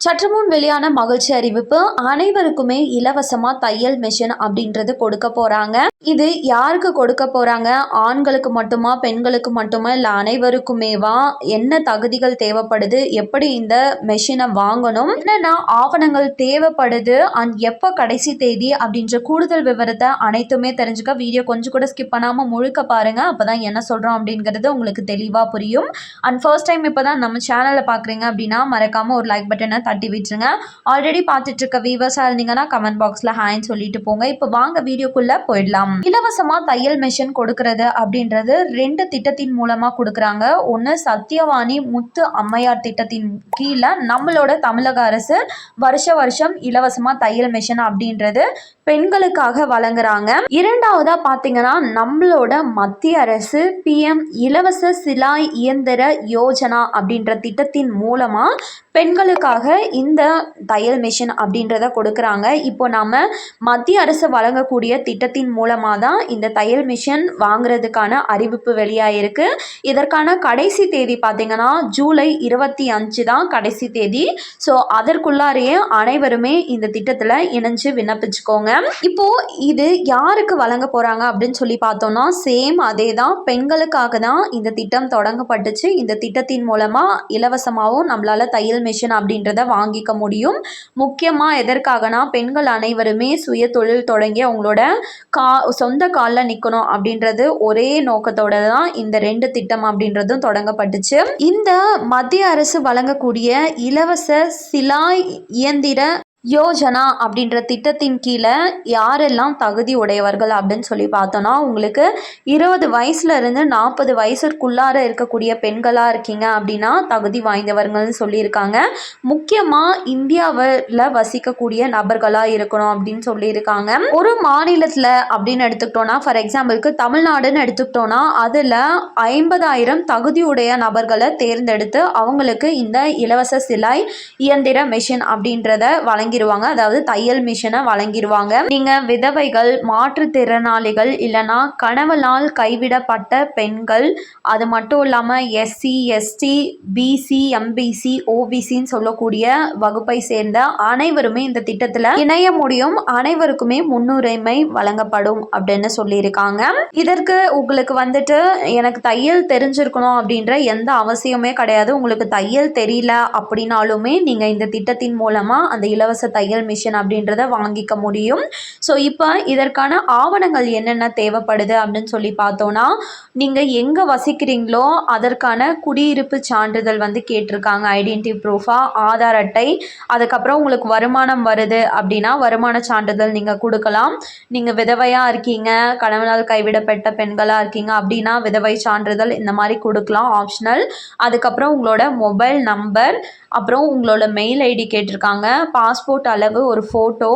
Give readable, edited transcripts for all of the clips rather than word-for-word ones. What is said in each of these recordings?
சற்றுமுன் வெளியான மகிழ்ச்சி அறிவிப்பு. அனைவருக்குமே இலவசமா தையல் மிஷின் அப்படின்றது கொடுக்க போறாங்க. இது யாருக்கு கொடுக்க போறாங்க? ஆண்களுக்கு மட்டுமா, பெண்களுக்கு மட்டுமா, இல்ல அனைவருக்குமேவா? என்ன தகுதிகள் தேவைப்படுது? எப்படி இந்த மெஷினை வாங்கணும்? என்னென்ன ஆவணங்கள் தேவைப்படுது? அண்ட் எப்ப கடைசி தேதி அப்படின்ற கூடுதல் விவரத்தை அனைத்துமே தெரிஞ்சுக்க வீடியோ கொஞ்சம் கூட ஸ்கிப் பண்ணாம முழுக்க பாருங்க. அப்பதான் என்ன சொல்றோம் அப்படிங்கிறது உங்களுக்கு தெளிவா புரியும். அண்ட் ஃபர்ஸ்ட் டைம் இப்பதான் நம்ம சேனலை பாக்குறீங்க அப்படின்னா மறக்காம ஒரு லைக் பட்டனை தட்டி விட்டுருங்க. ஆல்ரெடி பார்த்துட்டு இருக்க வியூவர்ஸா இருந்தீங்கன்னா கமெண்ட் பாக்ஸ்ல ஹாய்ன்னு சொல்லிட்டு போங்க. இப்போ வாங்க வீடியோக்குள்ள போயிடலாம். இலவசமா தையல் மிஷின் கொடுக்கறது அப்படின்றது 2 திட்டத்தின் மூலமா கொடுக்குறாங்க. ஒன்று சத்யவாணி முத்து அம்மையார் திட்டத்தின் கீழே நம்மளோட தமிழக அரசு வருஷம் இலவசமா தையல் மிஷின் அப்படின்றது பெண்களுக்காக வழங்குறாங்க. இரண்டாவதா பாத்தீங்கன்னா நம்மளோட மத்திய அரசு PM இலவச சிலாய் இயந்திர யோஜனா அப்படின்ற திட்டத்தின் மூலமா பெண்களுக்காக இந்த தையல் மிஷின் அப்படின்றத கொடுக்குறாங்க. இப்போ நாம மத்திய அரசு வழங்கக்கூடிய திட்டத்தின் மூலமாக தான் இந்த தையல் மிஷின் வாங்குறதுக்கான அறிவிப்பு வெளியாயிருக்கு. இதற்கான கடைசி தேதி பார்த்தீங்கன்னா ஜூலை 25 தான் கடைசி தேதி. ஸோ அதற்குள்ளாரையே அனைவருமே இந்த திட்டத்தில் இணைஞ்சு விண்ணப்பிச்சுக்கோங்க. இப்போ இது யாருக்கு வழங்க போறாங்க அப்படின்னு சொல்லி பார்த்தோம்னா சேம் அதே தான், பெண்களுக்காக தான் இந்த திட்டம் தொடங்கப்பட்டுச்சு. இந்த திட்டத்தின் மூலமா இலவசமாகவும் நம்மளால தையல் மிஷின் அப்படின்றத வாங்கிக்க முடியும். முக்கியமாக எதற்காகனா பெண்கள் அனைவருமே சுய தொழில் தொடங்கி அவங்களோட சொந்த காலில் நிற்கணும் அப்படின்றது ஒரே நோக்கத்தோட தான் இந்த 2 திட்டம் அப்படின்றதும் தொடங்கப்பட்டுச்சு. இந்த மத்திய அரசு வழங்கக்கூடிய இலவச சிலாய் இயந்திர யோஜனா அப்படின்ற திட்டத்தின் கீழே யாரெல்லாம் தகுதி உடையவர்கள் அப்படின்னு சொல்லி பார்த்தோன்னா உங்களுக்கு 20 வயசுல இருந்து 40 வயசுக்குள்ளார இருக்கக்கூடிய பெண்களாக இருக்கீங்க அப்படின்னா தகுதி வாய்ந்தவர்கள்னு சொல்லியிருக்காங்க. முக்கியமாக இந்தியாவில் வசிக்கக்கூடிய நபர்களாக இருக்கணும் அப்படின்னு சொல்லியிருக்காங்க. ஒரு மாநிலத்தில் அப்படின்னு எடுத்துக்கிட்டோன்னா ஃபார் எக்ஸாம்பிளுக்கு தமிழ்நாடுன்னு எடுத்துக்கிட்டோன்னா அதில் 50,000 தகுதியுடைய நபர்களை தேர்ந்தெடுத்து அவங்களுக்கு இந்த இலவச சிலாய் இயந்திர மிஷின் அப்படின்றத வழங்கிடுவாங்க. அதாவது தையல் மிஷினை வழங்கிடுவாங்க. நீங்க விதவைகள், மாற்றுத்திறனாளிகள், இல்லைனா கணவனால் கைவிடப்பட்ட பெண்கள், அது மட்டும் இல்லாம SC ST BC MBC OBCன்னு சொல்லக்கூடிய வகுப்பை சேர்ந்த அனைவருமே இந்த திட்டத்துல இணைய முடியும். அனைவருக்குமே முன்னுரிமை வழங்கப்படும் அப்படின்னு சொல்லியிருக்காங்க. இதற்கு உங்களுக்கு வந்துட்டு எனக்கு தையல் தெரிஞ்சிருக்கணும் அப்படின்ற எந்த அவசியமே கிடையாது. உங்களுக்கு தையல் தெரியல அப்படின்னாலுமே நீங்க இந்த திட்டத்தின் மூலமா அந்த இலவச தையல் மிஷின் அப்படின்றத வாங்கிக்க முடியும். ஸோ இப்போ இதற்கான ஆவணங்கள் என்னென்ன தேவைப்படுது அப்படின்னு சொல்லி பார்த்தோன்னா நீங்கள் எங்கே வசிக்கிறீங்களோ அதற்கான குடியிருப்பு சான்றிதழ் வந்து கேட்டிருக்காங்க. ஐடென்டிட்டி ப்ரூஃபாக ஆதார் அட்டை, அதுக்கப்புறம் உங்களுக்கு வருமானம் வருது அப்படின்னா வருமான சான்றிதழ் நீங்கள் கொடுக்கலாம். நீங்கள் விதவையாக இருக்கீங்க, கணவனால் கைவிடப்பட்ட பெண்களாக இருக்கீங்க அப்படின்னா விதவை சான்றிதழ் இந்த மாதிரி கொடுக்கலாம், ஆப்ஷனல். அதுக்கப்புறம் உங்களோட மொபைல் நம்பர், அப்புறம் உங்களோட மெயில் ஐடி கேட்டிருக்காங்க, பாஸ்போர்ட் அளவு ஒரு ஃபோட்டோ,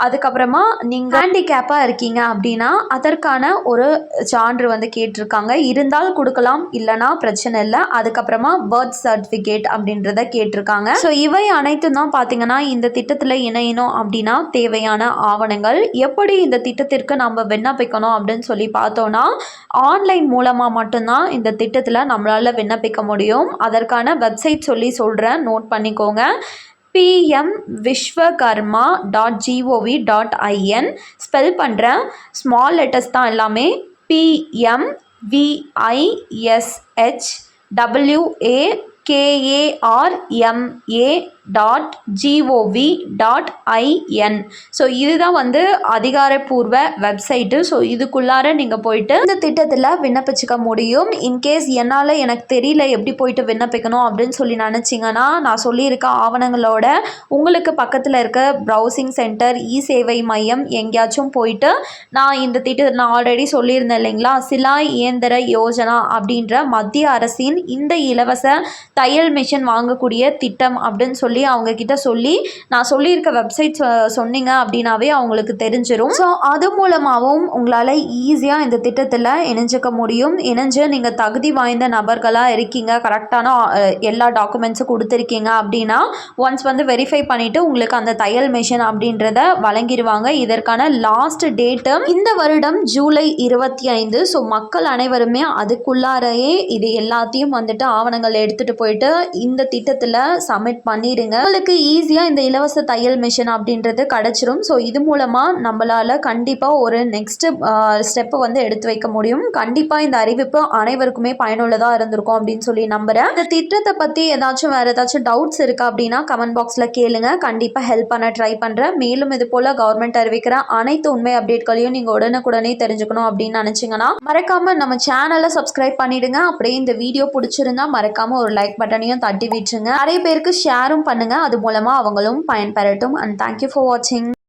அதுக்கப்புறமா நீங்கள் ஹேண்டிகேப்பாக இருக்கீங்க அப்படின்னா அதற்கான ஒரு சான்று வந்து கேட்டிருக்காங்க. இருந்தால் கொடுக்கலாம், இல்லைனா பிரச்சனை இல்லை. அதுக்கப்புறமா பர்த் சர்டிஃபிகேட் அப்படின்றத கேட்டிருக்காங்க. ஸோ இவை அனைத்தும் தான் பார்த்தீங்கன்னா இந்த திட்டத்தில் இணையணும் அப்படின்னா தேவையான ஆவணங்கள். எப்படி இந்த திட்டத்திற்கு நம்ம விண்ணப்பிக்கணும் அப்படின்னு சொல்லி பார்த்தோன்னா ஆன்லைன் மூலமாக மட்டும்தான் இந்த திட்டத்தில் நம்மளால் விண்ணப்பிக்க முடியும். அதற்கான வெப்சைட் சொல்கிறேன், நோட் பண்ணிக்கோங்க. pmvishwakarma.gov.in ஸ்பெல் பண்ணுறேன், ஸ்மால் லெட்டர்ஸ் தான் எல்லாமே. pmvishwakarma.gov.in. ஸோ இதுதான் வந்து அதிகாரப்பூர்வ வெப்சைட்டு. ஸோ இதுக்குள்ளார நீங்கள் போயிட்டு இந்த திட்டத்தில் விண்ணப்பிச்சுக்க முடியும். இன்கேஸ் எனக்கு தெரியல எப்படி போயிட்டு விண்ணப்பிக்கணும் அப்படின்னு சொல்லி நினச்சிங்கன்னா நான் சொல்லியிருக்க ஆவணங்களோட உங்களுக்கு பக்கத்தில் இருக்க ப்ரௌசிங் சென்டர், சேவை மையம் எங்கேயாச்சும் போயிட்டு நான் இந்த திட்டத்தை நான் ஆல்ரெடி சொல்லியிருந்தேன் இல்லைங்களா, சிலாய் இயந்திர யோஜனா அப்படின்ற மத்திய அரசின் இந்த இலவச தையல் மிஷின் வாங்கக்கூடிய திட்டம் அப்படின்னு சொல்லி அவங்க கிட்ட சொல்லி நான் சொல்லியிருக்க வெப்சைட் சொன்னீங்க அப்படின்னாவே அவங்களுக்கு தெரிஞ்சிடும். ஸோ அது மூலமாகவும் உங்களால் ஈஸியாக இந்த திட்டத்தில் இணைஞ்சிக்க முடியும். இணைஞ்சு நீங்கள் தகுதி வாய்ந்த நபர்களாக இருக்கீங்க, கரெக்டான எல்லா டாக்குமெண்ட்ஸும் கொடுத்துருக்கீங்க அப்படின்னா ஒன்ஸ் வந்து வெரிஃபை பண்ணிவிட்டு உங்களுக்கு அந்த தையல் மிஷின் அப்படின்றத வழங்கிடுவாங்க. இதற்கான லாஸ்ட் டேட்டு இந்த வருடம் ஜூலை 25. ஸோ மக்கள் அனைவருமே அதுக்குள்ளாரையே இது எல்லாத்தையும் வந்துட்டு ஆவணங்கள் எடுத்துகிட்டு போயிட்டு இந்த திட்டத்தில் சப்மிட் பண்ணிடுங்க. உங்களுக்கு ஈஸியாக இந்த இலவச தையல் மிஷின் அப்படின்றது கிடச்சிரும். ஸோ இது மூலமாக நம்மளால் கண்டிப்பாக ஒரு நெக்ஸ்ட் ஸ்டெப்பு வந்து எடுத்து வைக்க முடியும். கண்டிப்பாக இந்த அறிவிப்பு அனைவருக்குமே பயனுள்ளதாக இருந்திருக்கும் அப்படின்னு சொல்லி நம்புகிறேன். இந்த திட்டத்தை பற்றி வேறு ஏதாச்சும் டவுட்ஸ் இருக்கா அப்படின்னா கமெண்ட் பாக்ஸில் கேளுங்க. கண்டிப்பாக ஹெல்ப் பண்ண ட்ரை பண்ணுறேன். மேலும் இது போல் கவர்மெண்ட் அறிவிக்கிற அனைத்து உண்மை அப்டேட்களையும் நீங்கள் உடனுக்குடனே தெரிஞ்சுக்கணும் அப்படின்னு நினச்சிங்கன்னா மறக்காமல் நம்ம சேனலை சப்ஸ்கிரைப் பண்ணிடுங்க. அப்படியே இந்த வீடியோ பிடிச்சிருந்தா மறக்காமல் ஒரு லைக் பட்டனையும் தட்டி விட்டுருங்க. நிறைய பேருக்கு ஷேரும் பண்ணுங்கள். அது மூலமாக அவங்களும் பயன்பெறட்டும். அண்ட் தேங்க்யூ ஃபார் வாட்சிங்.